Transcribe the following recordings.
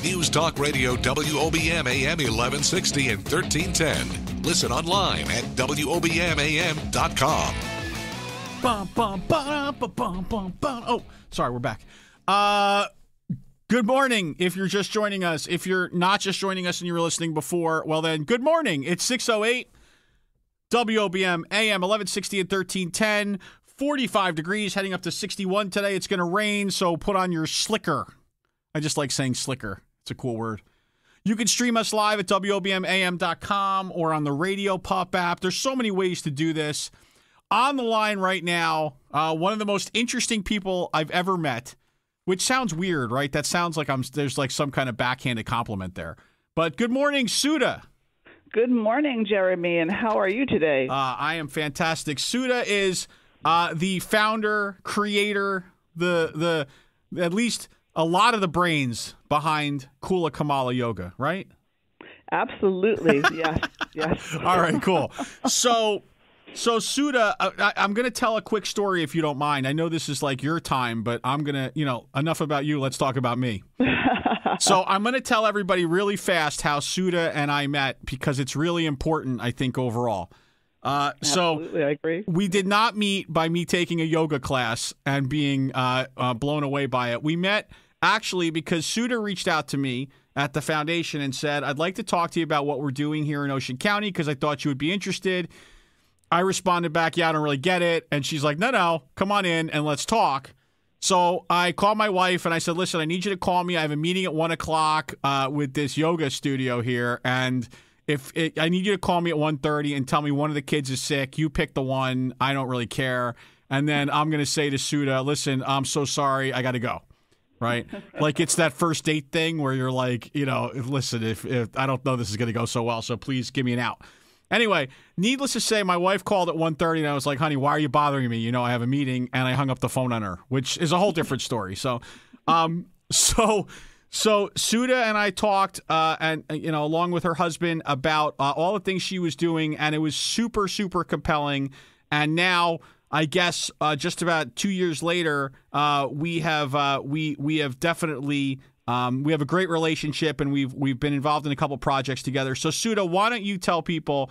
News Talk Radio WOBM AM 1160 and 1310. Listen online at WOBMAM.com. Oh, sorry, we're back. Good morning if you're just joining us. If you're not just joining us and you were listening before, well then, good morning. It's 6:08, WOBM AM 1160 and 1310, 45 degrees, heading up to 61 today. It's going to rain, so put on your slicker. I just like saying slicker. It's a cool word. You can stream us live at WOBMAM.com or on the Radio Pup app. There's so many ways to do this. On the line right now, one of the most interesting people I've ever met, which sounds weird, right? That sounds like there's like some kind of backhanded compliment there. But good morning, Sudha. Good morning, Jeremy, and how are you today? I am fantastic. Sudha is the founder, creator, the at least a lot of the brains behind Kula Kamala Yoga, right? Absolutely, yes. All right, cool. So Sudha, I'm going to tell a quick story if you don't mind. I know this is like your time, but I'm going to, enough about you. Let's talk about me. So I'm going to tell everybody really fast how Sudha and I met because it's really important, I think, overall. Absolutely, I agree. We did not meet by me taking a yoga class and being blown away by it. We met actually because Sudha reached out to me at the foundation and said, I'd like to talk to you about what we're doing here in Ocean County because I thought you would be interested. I responded back, yeah, I don't really get it. And she's like, no, come on in and let's talk. So I called my wife and I said, listen, I need you to call me. I have a meeting at 1 o'clock with this yoga studio here. And I need you to call me at 1:30 and tell me one of the kids is sick. You pick the one. I don't really care. And then I'm going to say to Sudha, listen, I'm so sorry. I got to go. Right? Like it's that first date thing where you're like, listen, if I don't know this is going to go so well, so please give me an out. Anyway, needless to say, my wife called at 1:30 and I was like, honey, why are you bothering me? I have a meeting, and I hung up the phone on her, which is a whole different story. So Sudha and I talked, and along with her husband about all the things she was doing, and it was super, super compelling. And now, I guess, just about 2 years later, we have definitely. We have a great relationship, and we've been involved in a couple projects together. So, Sudha, why don't you tell people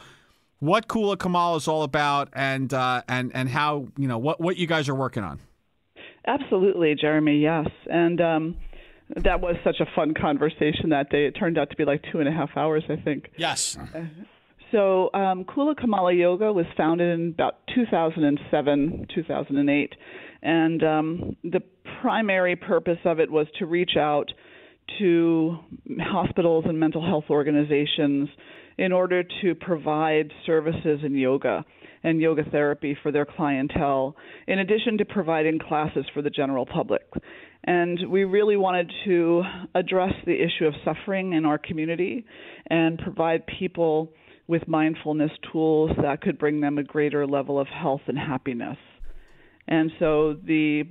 what Kula Kamala is all about, and how what you guys are working on? Absolutely, Jeremy. Yes, and that was such a fun conversation that day. It turned out to be like 2.5 hours, I think. Yes. So, Kula Kamala Yoga was founded in about 2007, 2008. And the primary purpose of it was to reach out to hospitals and mental health organizations in order to provide services in yoga and yoga therapy for their clientele, in addition to providing classes for the general public. And we really wanted to address the issue of suffering in our community and provide people with mindfulness tools that could bring them a greater level of health and happiness. And so the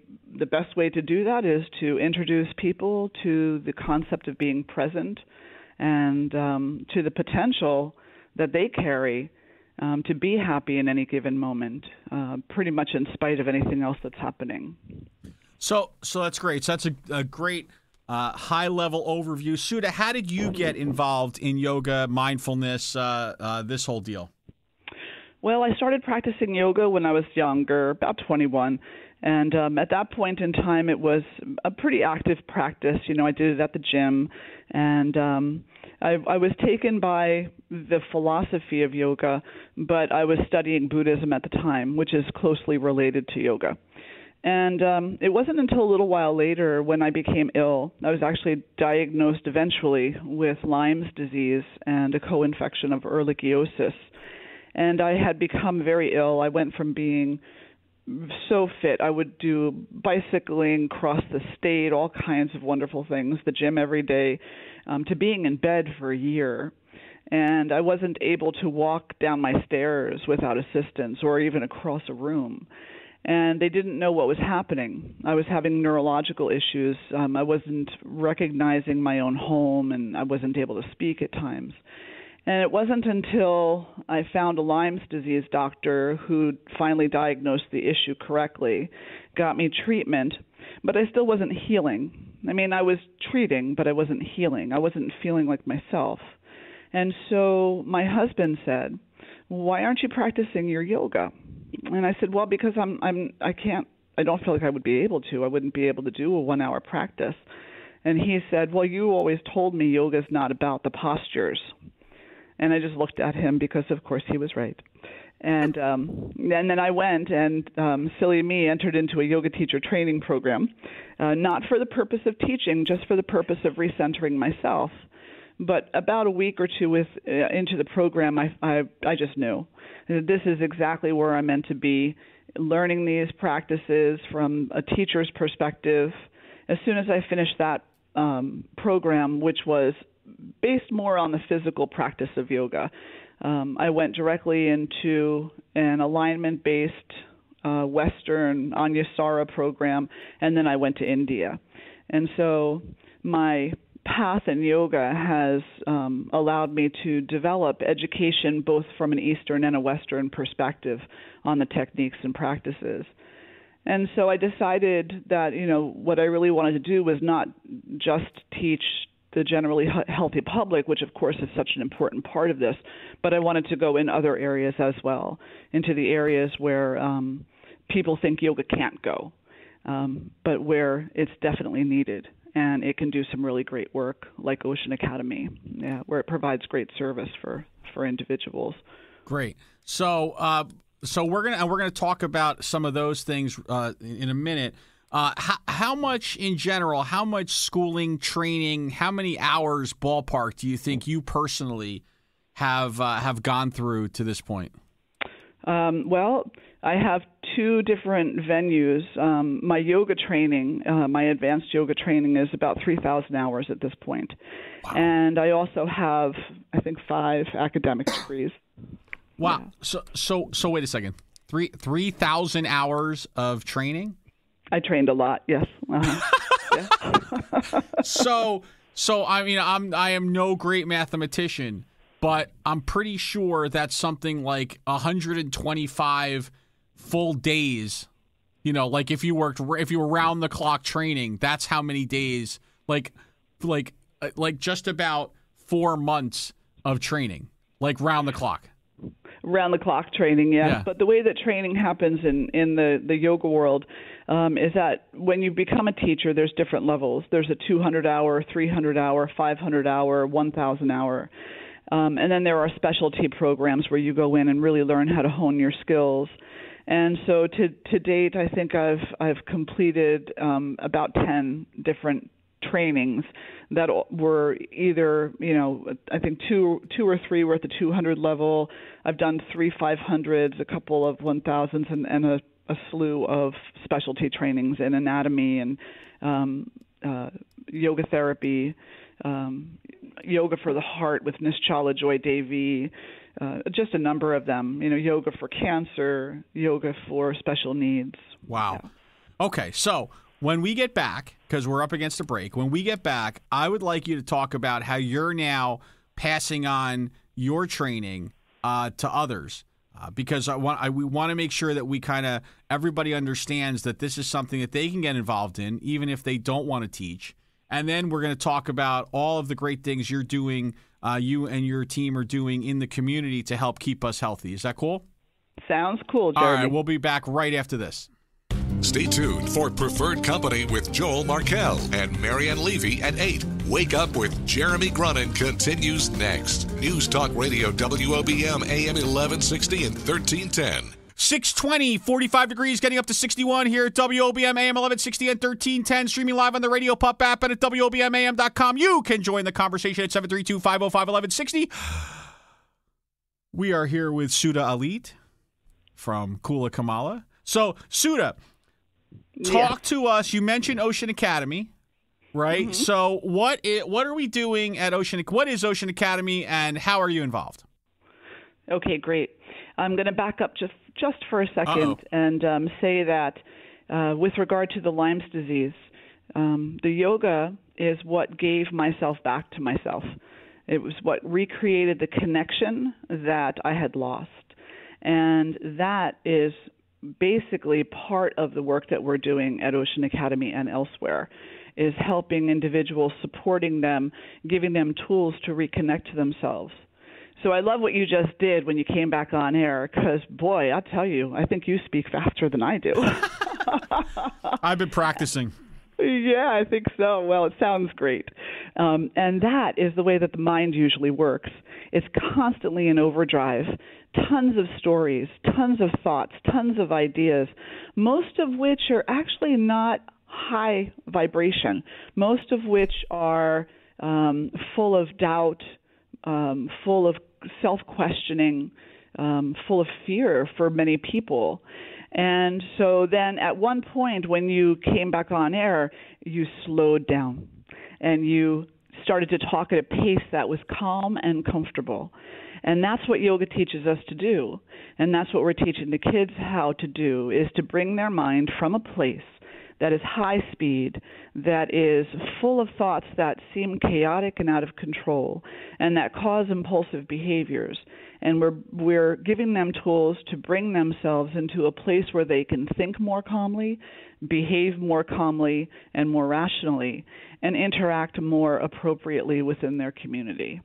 best way to do that is to introduce people to the concept of being present and to the potential that they carry to be happy in any given moment, pretty much in spite of anything else that's happening. So that's great. So that's a great high-level overview. Sudha, how did you get involved in yoga, mindfulness, this whole deal? Well, I started practicing yoga when I was younger, about 21. And at that point in time, it was a pretty active practice. I did it at the gym. And I was taken by the philosophy of yoga, but I was studying Buddhism at the time, which is closely related to yoga. And it wasn't until a little while later when I became ill. I was actually diagnosed eventually with Lyme's disease and a co-infection of ehrlichiosis. And I had become very ill. I went from being so fit. I would do bicycling, cross the state, all kinds of wonderful things, the gym every day, to being in bed for a year. And I wasn't able to walk down my stairs without assistance or even across a room. And they didn't know what was happening. I was having neurological issues. I wasn't recognizing my own home, and I wasn't able to speak at times. And it wasn't until I found a Lyme's disease doctor who finally diagnosed the issue correctly, got me treatment, but I still wasn't healing. I mean, I was treating, but I wasn't healing. I wasn't feeling like myself. And so my husband said, "Why aren't you practicing your yoga?" And I said, "Well, because I don't feel like I would be able to. I wouldn't be able to do a 1-hour practice." And he said, "Well, you always told me yoga is not about the postures." And I just looked at him because, of course, he was right. And then I went and, silly me, entered into a yoga teacher training program, not for the purpose of teaching, just for the purpose of recentering myself. But about a week or two into the program, I just knew this is exactly where I'm meant to be, learning these practices from a teacher's perspective. As soon as I finished that program, which was based more on the physical practice of yoga, I went directly into an alignment-based Western Anyasara program, and then I went to India. And so my path in yoga has allowed me to develop education both from an Eastern and a Western perspective on the techniques and practices. And so I decided that, what I really wanted to do was not just teach the generally healthy public, which of course is such an important part of this, but I wanted to go in other areas as well, into the areas where people think yoga can't go, but where it's definitely needed. And it can do some really great work, like Ocean Academy, where it provides great service for individuals. Great. So we're gonna talk about some of those things in a minute. How much in general? How much schooling, training? How many hours ballpark do you think you personally have gone through to this point? Well, I have 2 different venues. My yoga training, my advanced yoga training, is about 3,000 hours at this point. Wow. And I also have, I think, 5 academic degrees. Wow. Yeah. So wait a second. 3,000 hours of training? I trained a lot. Yes. Uh-huh. So I mean, I am no great mathematician, but I'm pretty sure that's something like 125 full days. Like if you were round the clock training, that's how many days. Like just about 4 months of training, like round the clock. Round the clock training, yes. Yeah. But the way that training happens in the yoga world is that when you become a teacher, there's different levels. There's a 200-hour, 300-hour, 500-hour, 1,000-hour. And then there are specialty programs where you go in and really learn how to hone your skills. And so to date, I think I've completed about 10 different trainings that were either, I think two or three were at the 200 level. I've done 3 500s, a couple of 1,000s, and a slew of specialty trainings in anatomy and yoga therapy, yoga for the heart with Nischala Joy Devi, just a number of them, yoga for cancer, yoga for special needs. Wow. Yeah. Okay, so when we get back, because we're up against a break, when we get back, I would like you to talk about how you're now passing on your training to others, because we want to make sure that we everybody understands that this is something that they can get involved in, even if they don't want to teach. And then we're going to talk about all of the great things you're doing, you and your team are doing in the community to help keep us healthy. Is that cool? Sounds cool, Jeremy. All right, we'll be back right after this. Stay tuned for Preferred Company with Joel Markell and Marianne Levy at 8. Wake Up with Jeremy Grunin continues next. News Talk Radio WOBM AM 1160 and 1310. 620, 45 degrees, getting up to 61 here at WOBM AM 1160 and 1310. Streaming live on the Radio Pup app and at WOBMAM.com. You can join the conversation at 732-505-1160. We are here with Sudha Allitt from Kula, Kamala. So, Sudha, talk to us. You mentioned Ocean Academy, right? Mm-hmm. So what are we doing at Ocean? What is Ocean Academy, and how are you involved? Okay, great. I'm going to back up just for a second and say that with regard to the Lyme's disease, the yoga is what gave myself back to myself. It was what recreated the connection that I had lost. And that is basically part of the work that we're doing at Ocean Academy and elsewhere. is helping individuals, supporting them, giving them tools to reconnect to themselves. So I love what you just did when you came back on air, because, boy, I'll tell you, I think you speak faster than I do. I've been practicing. Yeah, I think so. Well, it sounds great. And that is the way that the mind usually works. It's constantly in overdrive. Tons of stories, tons of thoughts, tons of ideas, most of which are actually not high vibration, most of which are full of doubt, full of self-questioning, full of fear for many people. And so then at one point when you came back on air, you slowed down and you started to talk at a pace that was calm and comfortable. And that's what yoga teaches us to do. And that's what we're teaching the kids how to do, is to bring their mind from a place that is high speed, that is full of thoughts that seem chaotic and out of control, and that cause impulsive behaviors. And we're giving them tools to bring themselves into a place where they can think more calmly, behave more calmly and more rationally, and interact more appropriately within their community.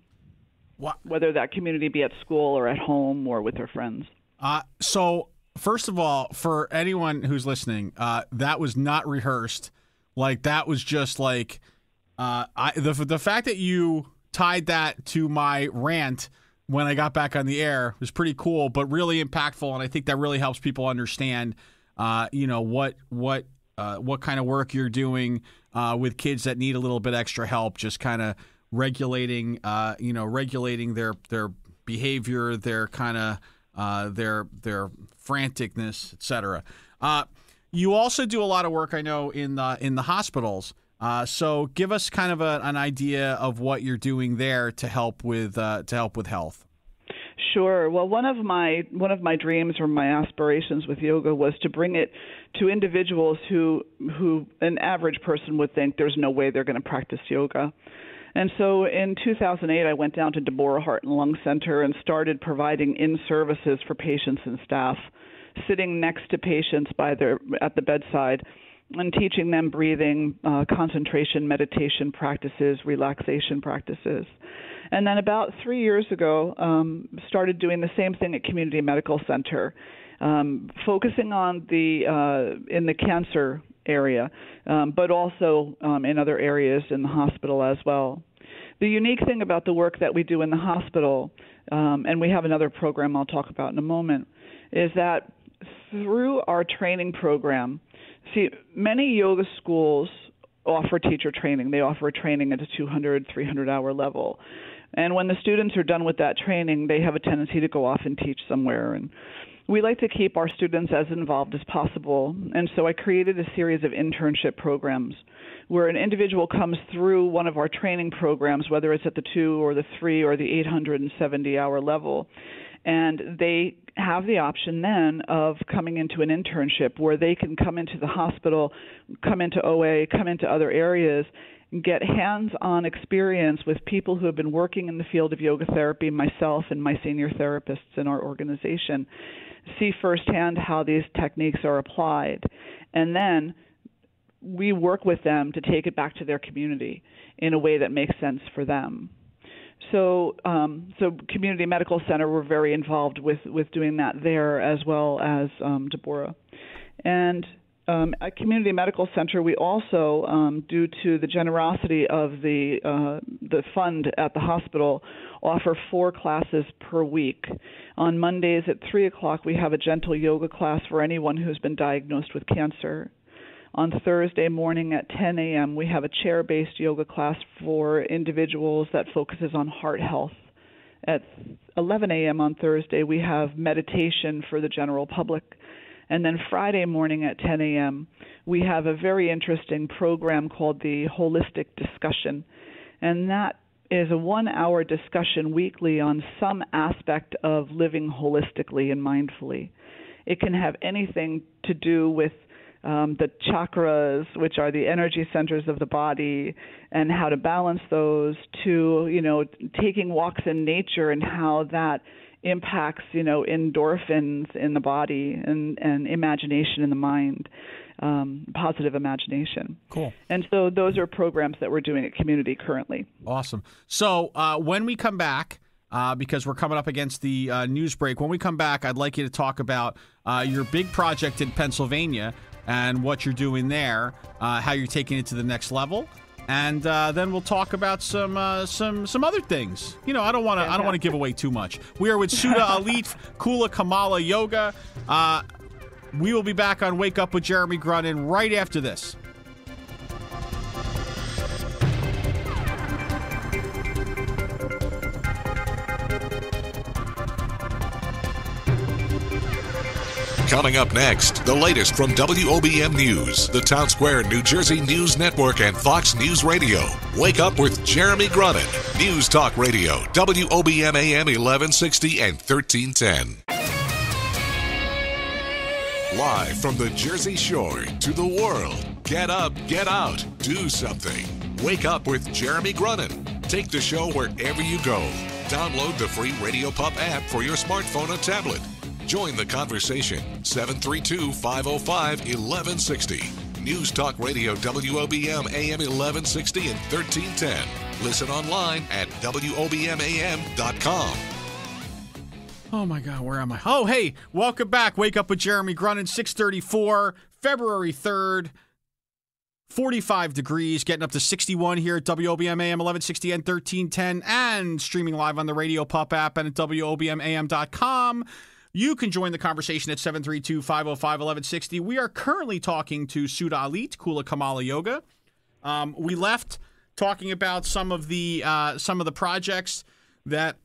What? Whether that community be at school or at home or with their friends. So first of all, for anyone who's listening, that was not rehearsed. Like, that was just like the fact that you tied that to my rant when I got back on the air was pretty cool, but really impactful, and I think that really helps people understand, what kind of work you're doing with kids that need a little bit extra help, just kind of regulating their behavior, their kind of their franticness, etc. You also do a lot of work, I know, in the hospitals. So give us kind of an idea of what you're doing there to help with health. Sure. Well, one of my dreams or my aspirations with yoga was to bring it to individuals who an average person would think there's no way they're going to practice yoga. And so in 2008, I went down to Deborah Heart and Lung Center and started providing in-services for patients and staff, sitting next to patients at the bedside and teaching them breathing, concentration, meditation practices, relaxation practices. And then about 3 years ago, started doing the same thing at Community Medical Center, focusing on in the cancer area, but also in other areas in the hospital as well. The unique thing about the work that we do in the hospital, and we have another program I'll talk about in a moment, is that through our training program, many yoga schools offer teacher training. They offer training at a 200, 300-hour level. And when the students are done with that training, they have a tendency to go off and teach somewhere. And we like to keep our students as involved as possible. And so I created a series of internship programs where an individual comes through one of our training programs, whether it's at the 2 or the 3 or the 870-hour level. And they have the option then of coming into an internship where they can come into the hospital, come into OA, come into other areas, and get hands-on experience with people who have been working in the field of yoga therapy, myself and my senior therapists in our organization, see firsthand how these techniques are applied. And then we work with them to take it back to their community in a way that makes sense for them. So Community Medical Center, we're very involved with doing that there, as well as Deborah. And at Community Medical Center, we also, due to the generosity of the fund at the hospital, offer 4 classes per week. On Mondays at 3 o'clock, we have a gentle yoga class for anyone who's been diagnosed with cancer. On Thursday morning at 10 a.m., we have a chair-based yoga class for individuals that focuses on heart health. At 11 a.m. on Thursday, we have meditation for the general public. And then Friday morning at 10 a.m., we have a very interesting program called the Holistic Discussion. And that is a 1-hour discussion weekly on some aspect of living holistically and mindfully. It can have anything to do with the chakras, which are the energy centers of the body, and how to balance those, to, taking walks in nature and how that impacts, endorphins in the body and imagination in the mind. positive imagination. Cool. And so those are programs that we're doing at Community currently. Awesome. So when we come back, because we're coming up against the news break, when we come back, I'd like you to talk about your big project in Pennsylvania and what you're doing there, how you're taking it to the next level. And then we'll talk about some other things. You know, I don't want to give away too much. We are with Sudha, Allitt, Kula, Kamala Yoga. We will be back on Wake Up with Jeremy Grunin right after this. Coming up next, the latest from WOBM News, the Town Square, New Jersey News Network, and Fox News Radio. Wake up with Jeremy Grunin. News Talk Radio, WOBM AM 1160 and 1310. Live from the Jersey Shore to the world. Get up, get out, do something. Wake up with Jeremy Grunin. Take the show wherever you go. Download the free Radio Pup app for your smartphone or tablet. Join the conversation, 732-505-1160. News Talk Radio, WOBM AM 1160 and 1310. Listen online at WOBMAM.com. Oh, my God, where am I? Oh, hey, welcome back. Wake Up with Jeremy Grunin, 6:34, February 3rd, 45 degrees, getting up to 61 here at WOBM AM 1160 and 1310, and streaming live on the Radio Pup app and at WOBMAM.com. You can join the conversation at 732-505-1160. We are currently talking to Sudha, Allitt, Kula, Kamala Yoga. We left talking about some of the projects that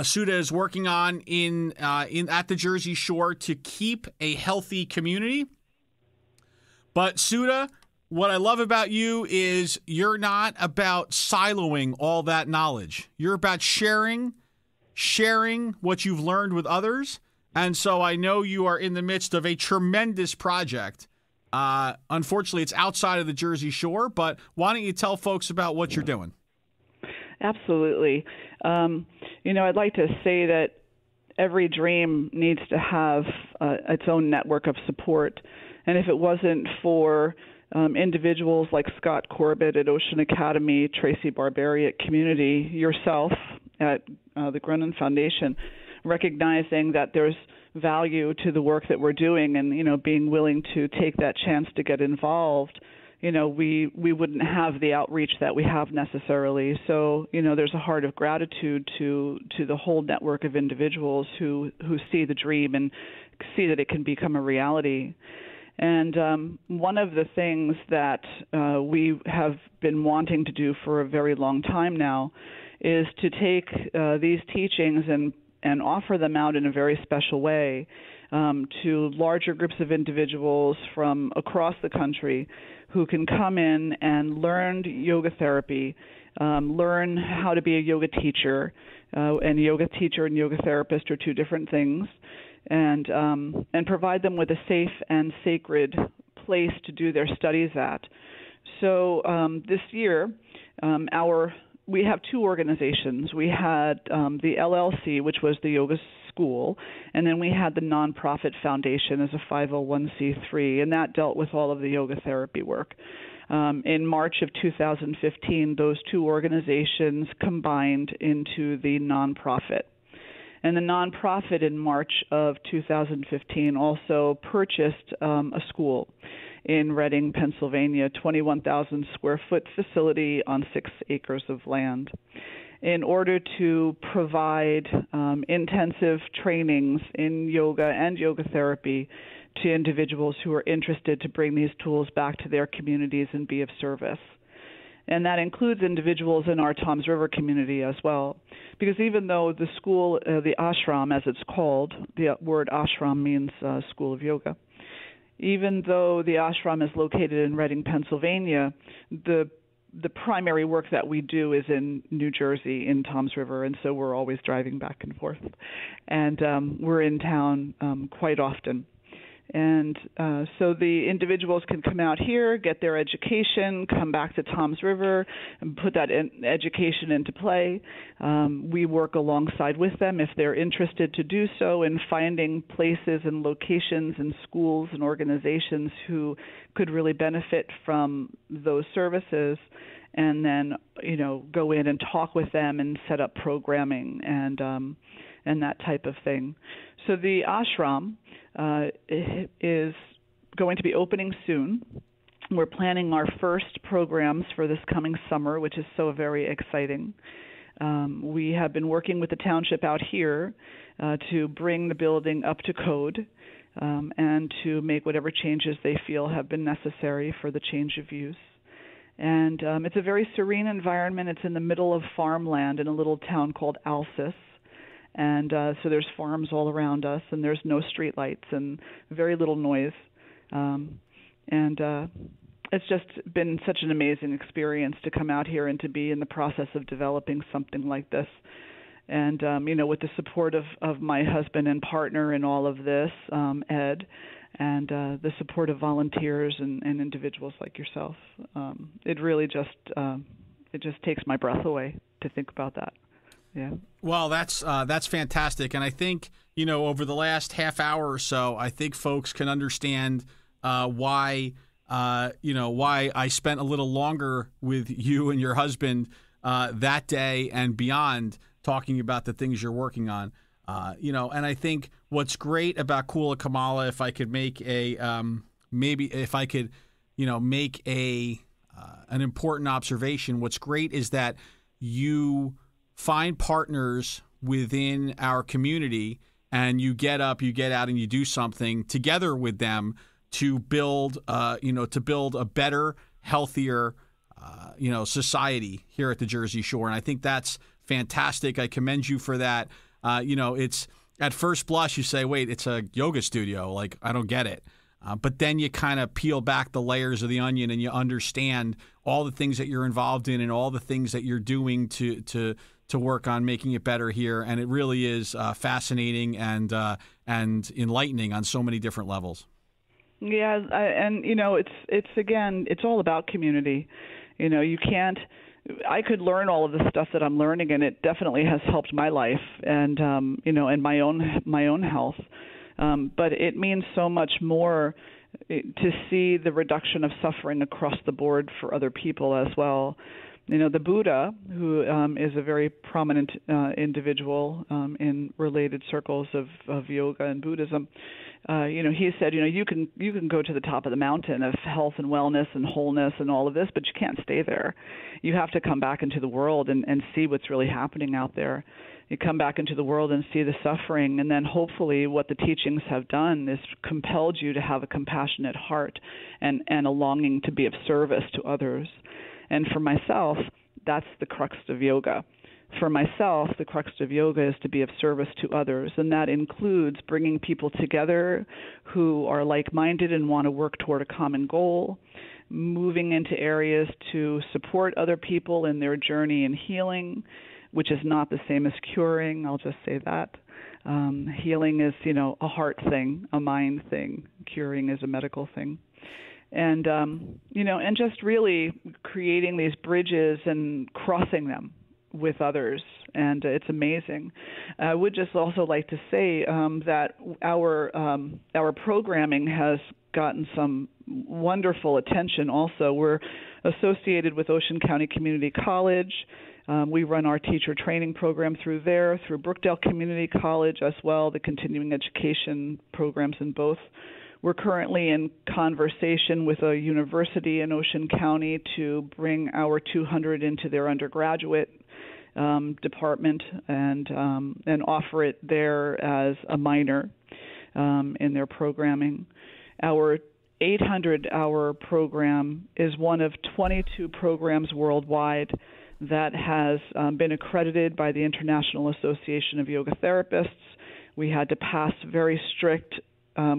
Sudha is working on in at the Jersey Shore to keep a healthy community. But Sudha, what I love about you is you're not about siloing all that knowledge. You're about sharing what you've learned with others. And so I know you are in the midst of a tremendous project. Unfortunately, it's outside of the Jersey Shore, but why don't you tell folks about what you're doing? Absolutely. I'd like to say that every dream needs to have its own network of support. And if it wasn't for individuals like Scott Corbett at Ocean Academy, Tracy Barberi at Community, yourself at the Grunin Foundation, recognizing that there's value to the work that we're doing and, being willing to take that chance to get involved, we wouldn't have the outreach that we have necessarily. So, there's a heart of gratitude to the whole network of individuals who see the dream and see that it can become a reality. And one of the things that we have been wanting to do for a very long time now is to take these teachings and offer them out in a very special way to larger groups of individuals from across the country who can come in and learn yoga therapy, learn how to be a yoga teacher. And yoga teacher and yoga therapist are two different things, and provide them with a safe and sacred place to do their studies at. So this year, we have two organizations. We had the LLC, which was the yoga school, and then we had the nonprofit foundation as a 501c3, and that dealt with all of the yoga therapy work. In March of 2015, those two organizations combined into the nonprofit. And the nonprofit in March of 2015 also purchased a school in Reading, Pennsylvania, 21,000 square foot facility on 6 acres of land, in order to provide intensive trainings in yoga and yoga therapy to individuals who are interested to bring these tools back to their communities and be of service. And that includes individuals in our Toms River community as well. Because even though the school, the ashram as it's called, the word ashram means school of yoga, even though the ashram is located in Reading, Pennsylvania, the primary work that we do is in New Jersey, in Toms River, and so we're always driving back and forth. And we're in town quite often. And so the individuals can come out here, get their education, come back to Toms River, and put that education into play. We work alongside with them if they're interested to do so in finding places and locations and schools and organizations who could really benefit from those services. And then, go in and talk with them and set up programming and that type of thing. So the ashram is going to be opening soon. We're planning our first programs for this coming summer, which is so very exciting. We have been working with the township out here to bring the building up to code and to make whatever changes they feel have been necessary for the change of use. And it's a very serene environment. It's in the middle of farmland in a little town called Alsis. And so there's farms all around us, and there's no street lights and very little noise. It's just been such an amazing experience to come out here and to be in the process of developing something like this. And, with the support of my husband and partner in all of this, Ed, and the support of volunteers and individuals like yourself, it really just takes my breath away to think about that. Yeah. Well, that's fantastic, and I think over the last half hour or so, I think folks can understand why I spent a little longer with you and your husband that day and beyond, talking about the things you're working on. And I think what's great about Kula, Kamala, if I could make an important observation, what's great is that you find partners within our community and you get out and you do something together with them to build a better, healthier, society here at the Jersey Shore. And I think that's fantastic. I commend you for that. It's at first blush you say, wait, it's a yoga studio. Like, I don't get it. But then you kind of peel back the layers of the onion and you understand all the things that you're involved in and all the things that you're doing to work on making it better here. And it really is fascinating and enlightening on so many different levels. Yeah, it's all about community. I could learn all of the stuff that I'm learning, and it definitely has helped my life and and my own health. But it means so much more to see the reduction of suffering across the board for other people as well. The Buddha, who is a very prominent individual in related circles of yoga and Buddhism, he said, you can go to the top of the mountain of health and wellness and wholeness and all of this, but you can't stay there. You have to come back into the world and see what's really happening out there. You come back into the world and see the suffering, and then hopefully what the teachings have done is compelled you to have a compassionate heart and a longing to be of service to others. And for myself, that's the crux of yoga. For myself, the crux of yoga is to be of service to others, and that includes bringing people together who are like-minded and want to work toward a common goal, moving into areas to support other people in their journey in healing, which is not the same as curing. I'll just say that. Healing is, a heart thing, a mind thing. Curing is a medical thing. And, and just really creating these bridges and crossing them with others. And it's amazing. I would just also like to say that our programming has gotten some wonderful attention also. We're associated with Ocean County Community College. We run our teacher training program through there, through Brookdale Community College as well, the continuing education programs in both. We're currently in conversation with a university in Ocean County to bring our 200 into their undergraduate department and offer it there as a minor in their programming. Our 800-hour program is one of 22 programs worldwide that has been accredited by the International Association of Yoga Therapists. We had to pass very strict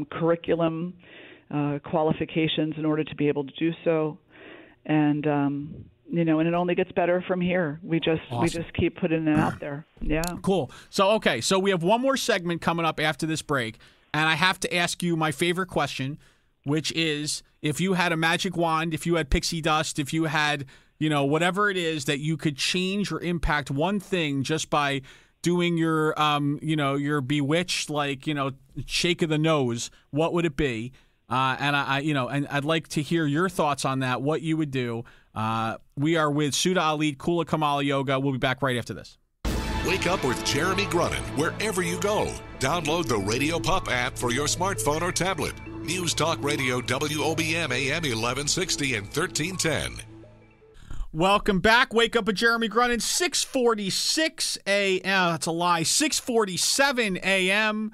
curriculum qualifications in order to be able to do so, and and it only gets better from here. We just keep putting it out there. Yeah. Cool. So we have one more segment coming up after this break, And I have to ask you my favorite question, which is, if you had a magic wand, if you had pixie dust, if you had, whatever it is that you could change or impact one thing just by doing your, your bewitched, shake of the nose, what would it be? And I'd like to hear your thoughts on that, what you would do. We are with Sudha, Allitt, Kula, Kamala Yoga. We'll be back right after this. Wake up with Jeremy Grunin wherever you go. Download the Radio Pup app for your smartphone or tablet. News Talk Radio WOBM AM 1160 and 1310. Welcome back. Wake up with Jeremy Grunin. 6:46 a.m. That's a lie. 6:47 a.m.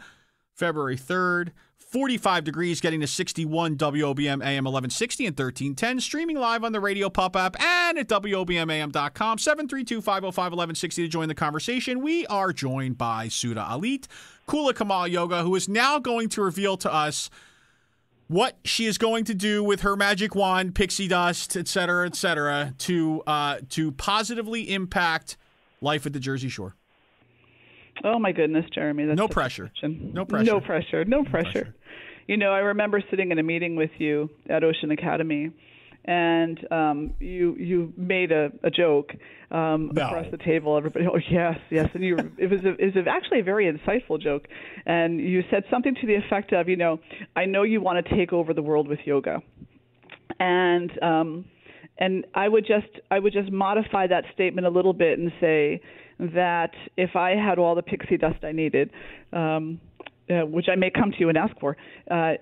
February 3rd. 45 degrees, getting to 61 WOBM AM 1160 and 1310. Streaming live on the Radio Pup app and at WOBMAM.com. 732-505-1160 to join the conversation. We are joined by Sudha, Allitt, Kula, Kamala Yoga, who is now going to reveal to us what she is going to do with her magic wand, pixie dust, et cetera, to positively impact life at the Jersey Shore. Oh, my goodness, Jeremy. That's No pressure. No pressure. I remember sitting in a meeting with you at Ocean Academy, and you made a joke across the table. Everybody, oh, yes. And it was actually a very insightful joke. And you said something to the effect of, I know you want to take over the world with yoga. And I would just modify that statement a little bit and say that if I had all the pixie dust I needed, which I may come to you and ask for, I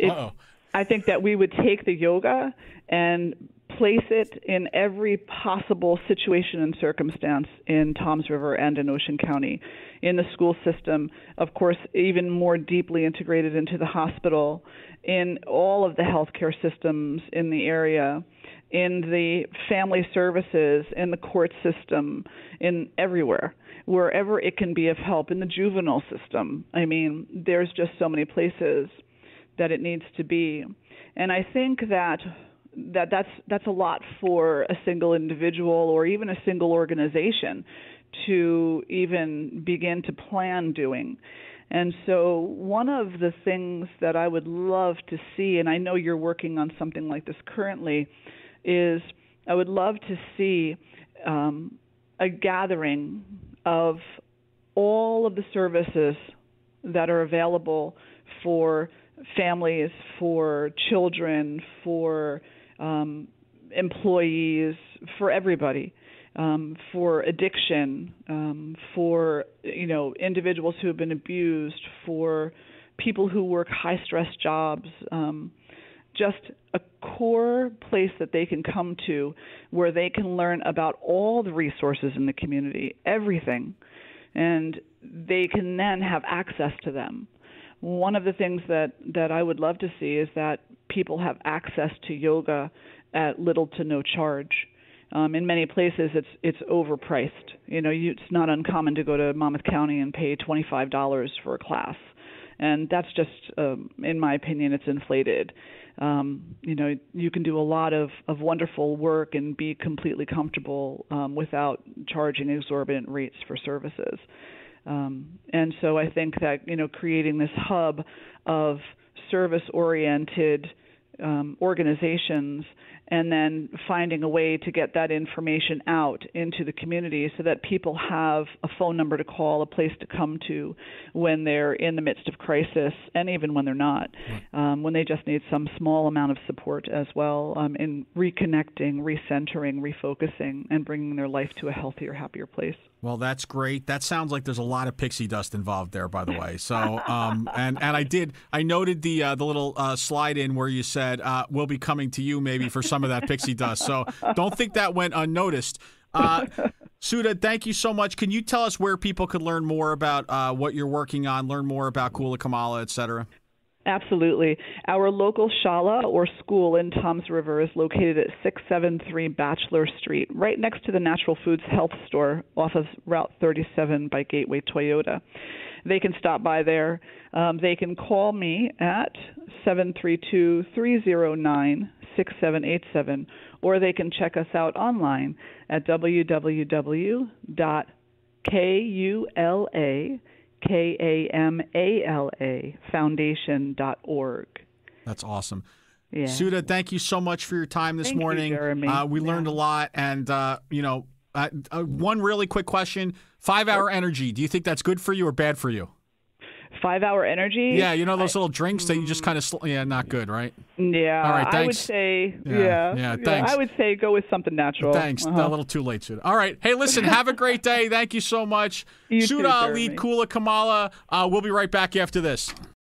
think that we would take the yoga and place it in every possible situation and circumstance in Toms River and in Ocean County, in the school system, of course, even more deeply integrated into the hospital, in all of the healthcare systems in the area, in the family services, in the court system, in everywhere, wherever it can be of help, in the juvenile system. I mean, there's just so many places that it needs to be. And I think that's a lot for a single individual or even a single organization to even begin to plan doing. And so one of the things that I would love to see, and I know you're working on something like this currently, is I would love to see a gathering of all of the services that are available for families, for children, for employees, for everybody, for addiction, for individuals who have been abused, for people who work high-stress jobs, just a core place that they can come to where they can learn about all the resources in the community, everything, and they can then have access to them. One of the things that I would love to see is that people have access to yoga at little to no charge. In many places, it's overpriced. It's not uncommon to go to Monmouth County and pay $25 for a class, and that's just, in my opinion, it's inflated. You can do a lot of wonderful work and be completely comfortable without charging exorbitant rates for services. And so I think that, creating this hub of service-oriented organizations and then finding a way to get that information out into the community so that people have a phone number to call, a place to come to when they're in the midst of crisis, and even when they're not, when they just need some small amount of support as well in reconnecting, recentering, refocusing, and bringing their life to a healthier, happier place. Well, that's great. That sounds like there's a lot of pixie dust involved there, by the way. So, and I noted the little slide in where you said we'll be coming to you maybe for some of that pixie dust. So don't think that went unnoticed. Sudha, thank you so much. Can you tell us where people could learn more about what you're working on, learn more about Kula, Kamala, et cetera? Absolutely. Our local shala or school in Toms River is located at 673 Bachelor Street, right next to the Natural Foods Health Store off of Route 37 by Gateway Toyota. They can stop by there. They can call me at 732-309-6787, or they can check us out online at www.kula Kamala Foundation.org. That's awesome. Yeah. Sudha, thank you so much for your time this morning. You, Jeremy. We learned a lot. And, one really quick question. 5-Hour Energy, do you think that's good for you or bad for you? 5-Hour Energy? Yeah, you know those little drinks that you just kind of not good, right? Yeah. All right, thanks. I would say, thanks. I would say go with something natural. Thanks. A little too late, Sudha. All right. Hey, listen, have a great day. Thank you so much. You Sudha, too, Allitt, Kula, Kamala. We'll be right back after this.